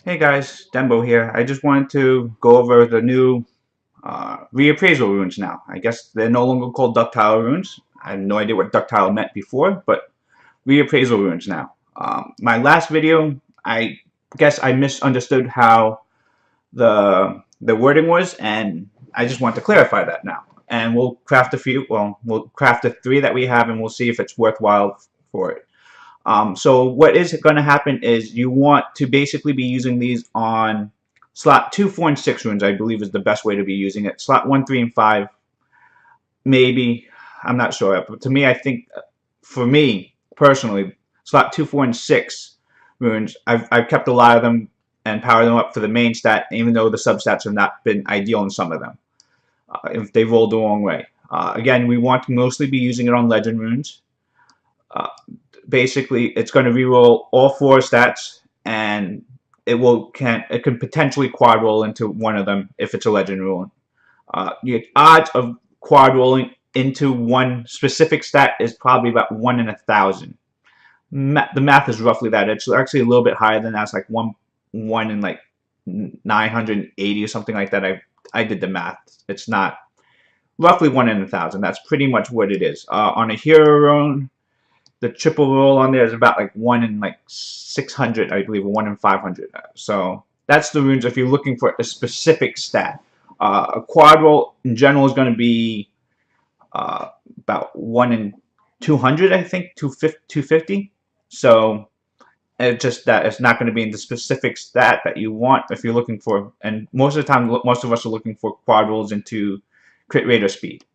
Hey guys, Dembo here. I just wanted to go over the new reappraisal runes now. I guess they're no longer called ductile runes. I have no idea what ductile meant before, but reappraisal runes now. My last video, I guess I misunderstood how the wording was, and I just want to clarify that now. And we'll craft a few. Well, we'll craft the three that we have, and we'll see if it's worthwhile for it. So what is going to happen is you want to basically be using these on slot 2, 4, and 6 runes, I believe is the best way to be using it. Slot 1, 3, and 5, maybe. I'm not sure. But to me, I think, for me, personally, slot 2, 4, and 6 runes, I've kept a lot of them and powered them up for the main stat, even though the substats have not been ideal in some of them, if they rolled the wrong way. Again, we want to mostly be using it on legend runes. Basically, it's going to reroll all 4 stats, and it can potentially quad roll into one of them if it's a legend rule. The odds of quad rolling into one specific stat is probably about 1 in 1,000. The math is roughly that. It's actually a little bit higher than that. It's like 1 in like 980 or something like that. I did the math. It's not roughly 1 in 1,000. That's pretty much what it is. On a hero rune, the triple roll on there is about like 1 in like 600, I believe, or 1 in 500. So that's the runes if you're looking for a specific stat. A quad roll in general is going to be about 1 in 200, I think, 250. So it's just that it's not going to be in the specific stat that you want if you're looking for. And most of the time, most of us are looking for quad rolls into crit rate or speed.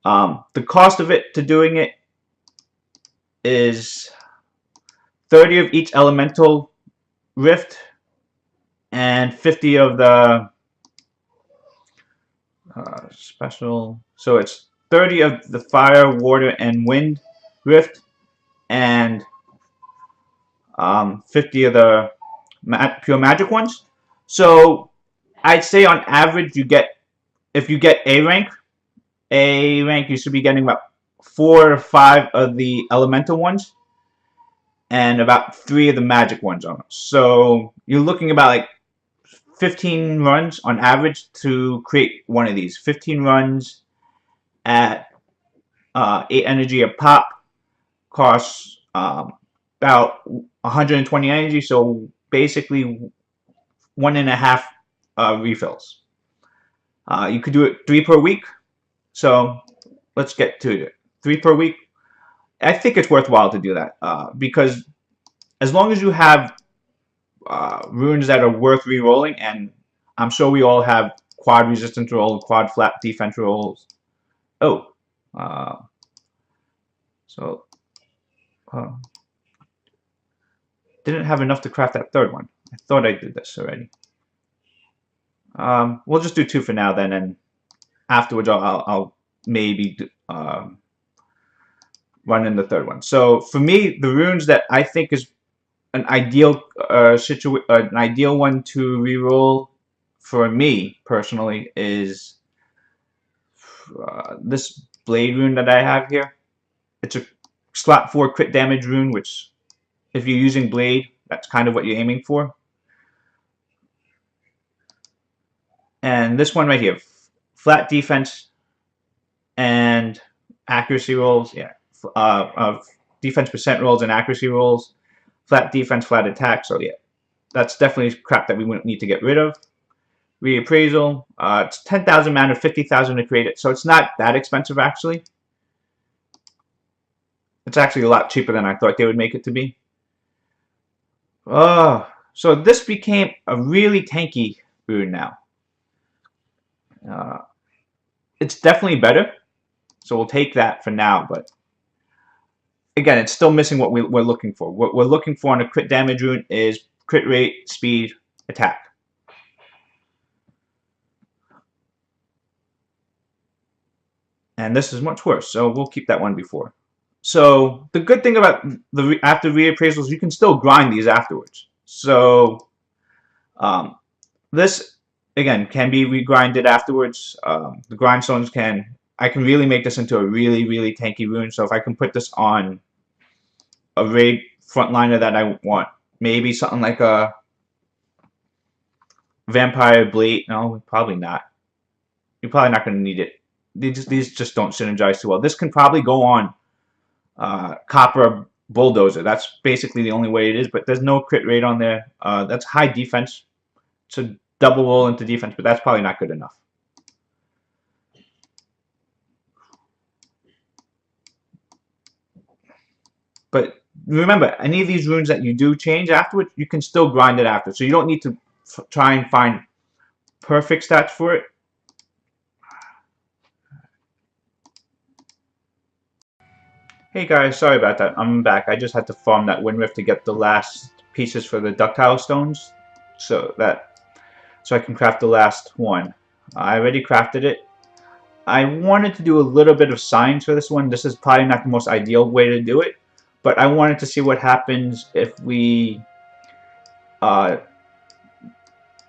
The cost of it to doing it is 30 of each elemental rift and 50 of the special. So it's 30 of the fire, water, and wind rift, and 50 of the pure magic ones. So I'd say on average if you get A rank, you should be getting about 4 or 5 of the elemental ones and about 3 of the magic ones on it. So you're looking about like 15 runs on average to create one of these. 15 runs at 8 energy a pop costs about 120 energy, so basically 1.5 refills. You could do it 3 per week, so let's get to it. 3 per week. I think it's worthwhile to do that because as long as you have runes that are worth re-rolling, and I'm sure we all have quad resistance rolls, quad flat defense rolls. Oh, so didn't have enough to craft that third one. I thought I did this already. We'll just do 2 for now then, and afterwards I'll maybe run in the third one. So for me, the runes that I think is an ideal one to reroll for me personally is this blade rune that I have here. It's a slot 4 crit damage rune, which if you're using blade, that's kind of what you're aiming for. And this one right here, flat defense and accuracy rolls. Yeah, defense percent rolls and accuracy rolls. Flat defense, flat attack. So yeah, that's definitely crap that we wouldn't need to get rid of. Reappraisal. It's 10,000 mana, 50,000 to create it, so it's not that expensive actually. It's actually a lot cheaper than I thought they would make it to be. Oh, so this became a really tanky rune now. It's definitely better, so we'll take that for now, but again, it's still missing what we're looking for. What we're looking for on a crit damage rune is crit rate, speed, attack. And this is much worse, so we'll keep that one before. So the good thing about after reappraisals, you can still grind these afterwards. So this again can be regrinded afterwards. The grindstones I can really make this into a really tanky rune. So if I can put this on a raid frontliner that I want, maybe something like a Vampire Blade. No, probably not. You're probably not going to need it. These just don't synergize too well. This can probably go on Copper Bulldozer. That's basically the only way it is, but there's no crit rate on there. That's high defense. So double roll into defense, but that's probably not good enough. But remember, any of these runes that you do change afterwards, you can still grind it after. So you don't need to try and find perfect stats for it. Hey guys, sorry about that. I'm back. I just had to farm that Wind Rift to get the last pieces for the Ductile Stones, so I can craft the last one. I already crafted it. I wanted to do a little bit of science for this one. This is probably not the most ideal way to do it, but I wanted to see what happens if we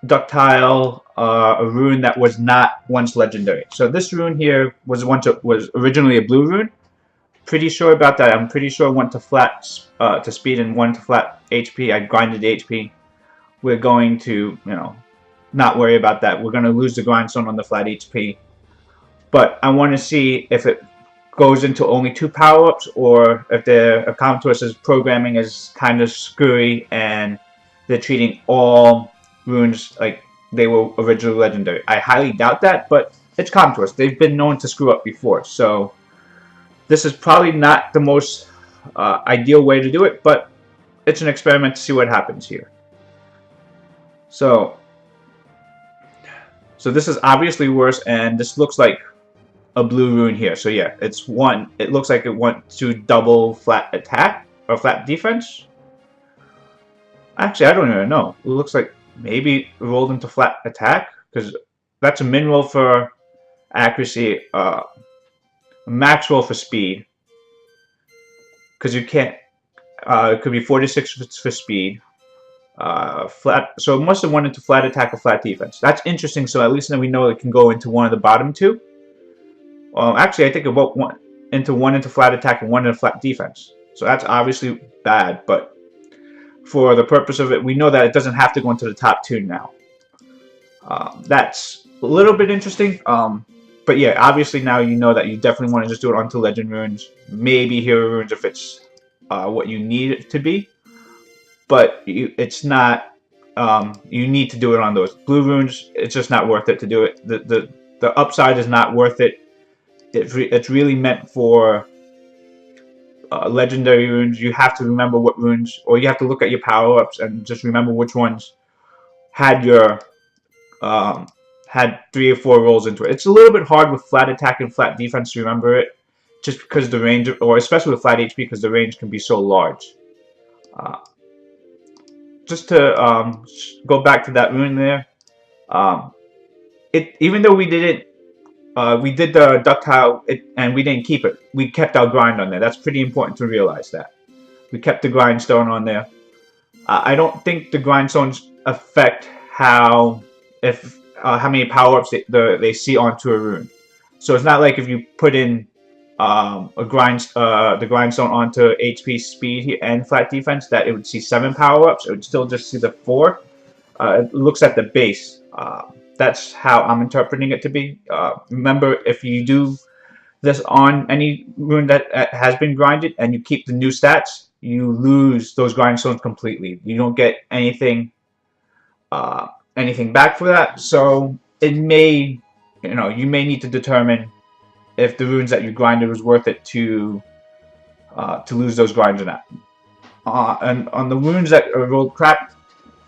Ductile a rune that was not once legendary. So this rune here was originally a blue rune. Pretty sure about that. I'm pretty sure one to flat to speed and one to flat HP. I grinded the HP. We're going to, not worry about that. We're going to lose the grindstone on the flat HP. But I want to see if it goes into only 2 power-ups, or if the Accomplice's programming is kind of screwy and they're treating all runes like they were originally legendary. I highly doubt that, but it's Comtours. They've been known to screw up before, so this is probably not the most ideal way to do it, but it's an experiment to see what happens here. So this is obviously worse, and this looks like a blue rune here. So yeah, it looks like it went to double flat attack or flat defense. Actually, I don't even know. It looks like maybe it rolled into flat attack, because that's a min roll for accuracy, max roll for speed, because you can't, it could be 46 for speed, flat, so it must have went into flat attack or flat defense. That's interesting, so at least then we know it can go into one of the bottom 2. Actually, I think it went into flat attack and one into flat defense, so that's obviously bad, but for the purpose of it, we know that it doesn't have to go into the top 2 now. That's a little bit interesting. But yeah, obviously now you know that you definitely want to just do it onto legend runes, maybe hero runes if it's what you need it to be. But it's not. You need to do it on those blue runes. It's just not worth it to do it. The upside is not worth it. It's really meant for legendary runes. You have to remember what runes, or you have to look at your power-ups and just remember which ones had your had 3 or 4 rolls into it. It's a little bit hard with flat attack and flat defense to remember it, just because the range, or especially with flat HP, because the range can be so large. Just to go back to that rune there, even though we did the Ductile, and we didn't keep it, we kept our grind on there. That's pretty important to realize that. We kept the grindstone on there. I don't think the grindstones affect how many power-ups they see onto a rune. So it's not like if you put in the grindstone onto HP, speed, and flat defense that it would see 7 power-ups. It would still just see the 4. It looks at the base. That's how I'm interpreting it to be. Remember, if you do this on any rune that has been grinded and you keep the new stats, you lose those grindstones completely. You don't get anything back for that. So it may, you may need to determine if the runes that you grinded was worth it to lose those grinds or not. And on the runes that are rolled crap,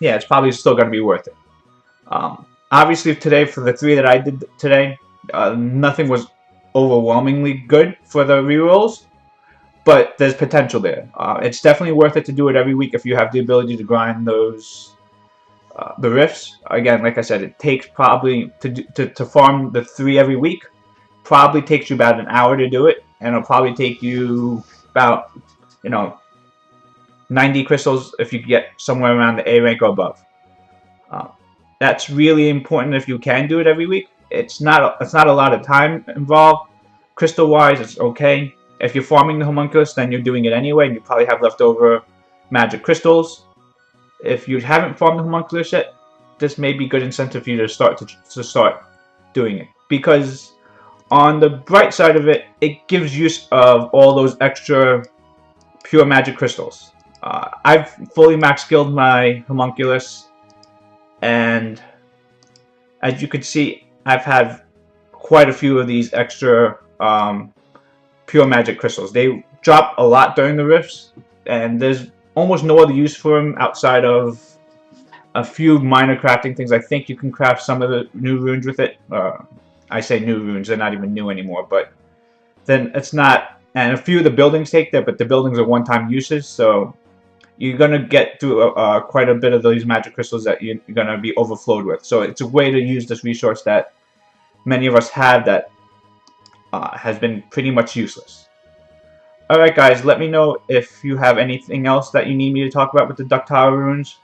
yeah, it's probably still going to be worth it. Obviously today, for the 3 that I did today, nothing was overwhelmingly good for the rerolls, but there's potential there. It's definitely worth it to do it every week if you have the ability to grind those the rifts. Again, like I said, it takes probably to farm the 3 every week. Probably takes you about an hour to do it, and it'll probably take you about 90 crystals if you get somewhere around the A rank or above. That's really important if you can do it every week. It's not a lot of time involved. Crystal wise, it's okay. If you're farming the homunculus, then you're doing it anyway, and you probably have leftover magic crystals. If you haven't farmed the homunculus yet, this may be good incentive for you to start doing it, because on the bright side of it, it gives use of all those extra pure magic crystals. I've fully max skilled my homunculus, and as you can see, I've had quite a few of these extra pure magic crystals. They drop a lot during the rifts, and there's almost no other use for them outside of a few minor crafting things. I think you can craft some of the new runes with it. I say new runes, they're not even new anymore, but then it's not, and a few of the buildings take that, but the buildings are one-time uses, so you're going to get through quite a bit of these magic crystals that you're going to be overflowed with. So it's a way to use this resource that many of us have that has been pretty much useless. Alright guys, let me know if you have anything else that you need me to talk about with the Ductile runes.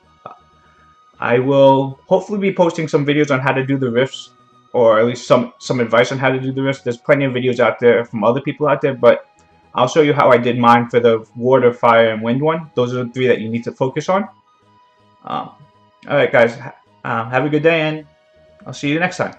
I will hopefully be posting some videos on how to do the rifts, or at least some advice on how to do the rifts. There's plenty of videos out there from other people out there, but I'll show you how I did mine for the water, fire, and wind one. Those are the 3 that you need to focus on. Alright guys, have a good day, and I'll see you next time.